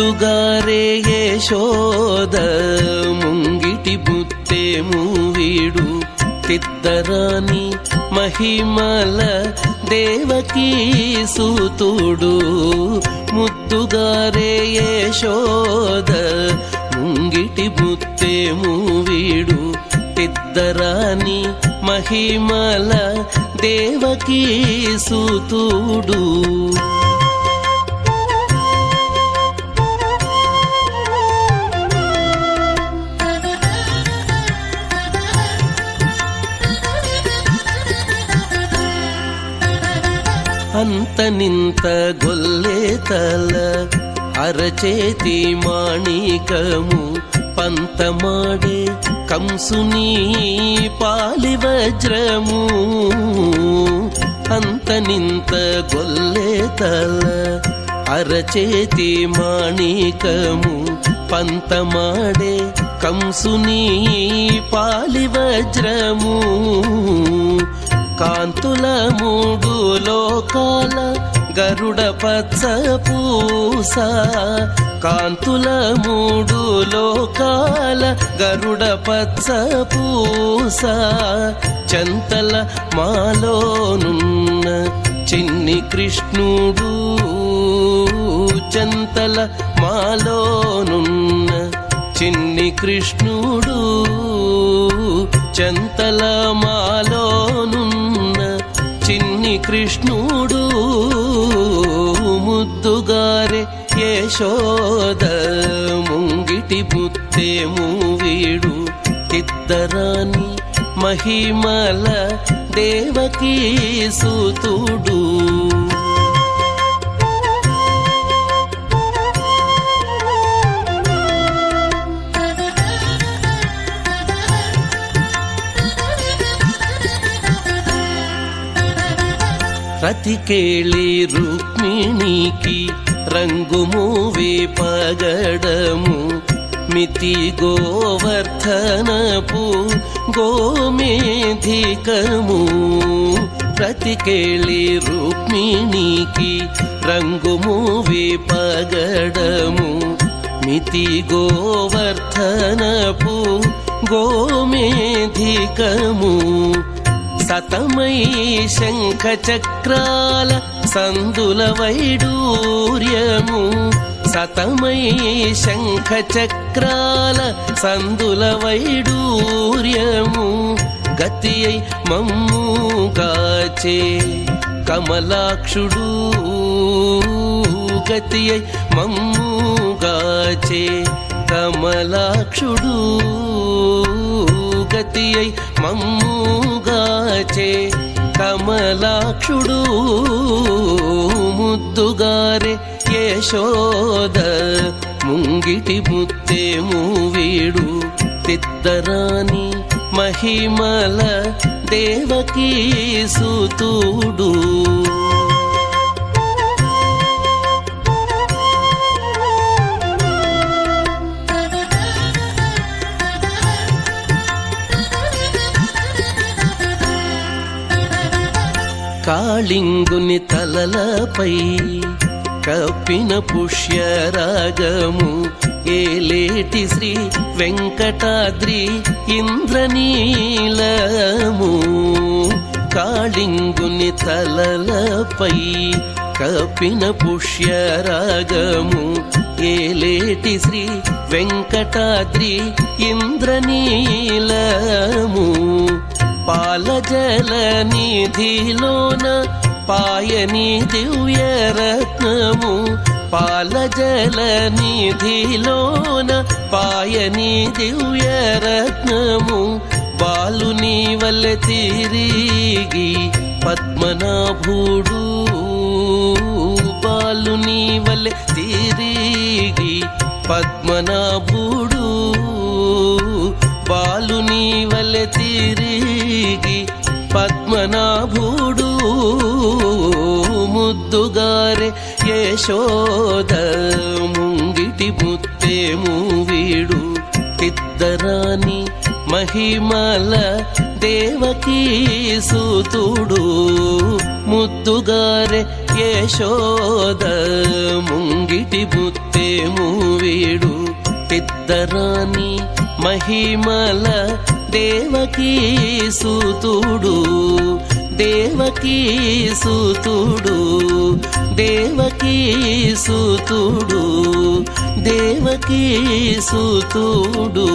ముద్దుగారే యశోద ముంగిటి బుత్తే మూవీడు తిద్దరాని మహిమల దేవకీ సూతుడు. ముద్దుగారే యశోద ముంగిటి బుత్తే మూవీడు తిద్దరాని మహిమల దేవకీ సూతుడు. అంత నింత గొల్లేతల అరచేతి మాణికము పంతమాడే కంసుని పాలి వజ్రము. అంత నింత గొల్లేతల అరచేతి మాణికము పంతమాడే కంసుని పాలి వజ్రము. కాంతుల మూడు లోకాల గరుడ పచ్చ పూస. కాంతుల మూడు లోకాల గరుడ పచ్చ పూస. చంతల మాలోనున్న చిన్ని కృష్ణుడు. చంతల మాలోనున్న చిన్ని కృష్ణుడు. చంతల మాలోనున్న చిన్ని కృష్ణుడు. ముద్దుగారే యశోద ముంగిటి బుత్తే మూవీడు తిద్దరాని మహిమల దేవకీ సూతుడు. రతికేళి రుక్మిణికి రంగుమూవే పగడము. మితి గోవర్ధనపు గోమేధికము. రతికేళి రుక్మిణికి రంగుమూవే పగడము. మితి గోవర్ధనపు గోమేధికము. సతమై శంఖ చక్రాల సందుల వైడూర్యము. సతమై శంఖ చక్రాల సందుల వైడూర్యము. గతి అయి మమ్ముగాచే కమలాక్షుడు. గతి అయి మమ్ముగాచే కమలాక్షుడు. గతి అయి మమ్ముగాచే కమలాక్షుడు. ముద్దుగారే యశోద ముంగిటి బుత్తే మూవీడు తిద్దరాని మహిమల దేవకీ సూతుడు. కాళింగుని తలలపై కప్పిన పుష్యరాగము. ఏలేటి శ్రీ వెంకటాద్రి ఇంద్రనీలము. కాళింగుని తలలపై కప్పిన పుష్యరాగము. ఏలేటి శ్రీ వెంకటాద్రి ఇంద్రనీలము. పాలజల నిధిలోన పాయని దివ్యరత్నము. పాలజల నిధిలోన పాయని దివ్యరత్నము. బాలుని వలె తిరిగి పద్మనాభుడు. బాలుని వలె తిరిగి పద్మనాభుడు. బాలుని వలె తిరిగి పద్మనాభుడు. ముద్దుగారే యశోద ముంగిటి బుత్తే మూవీడు తిద్దరాని మహిమల దేవకీ సూతుడు. ముద్దుగారే యశోద ముంగిటి బుత్తే పుత్తేము వీడు పెద్దరాని మహిమల దేవకీ సూతుడు దేవకీ సూతుడు దేవకీ సూతుడు దేవకీ సూతుడు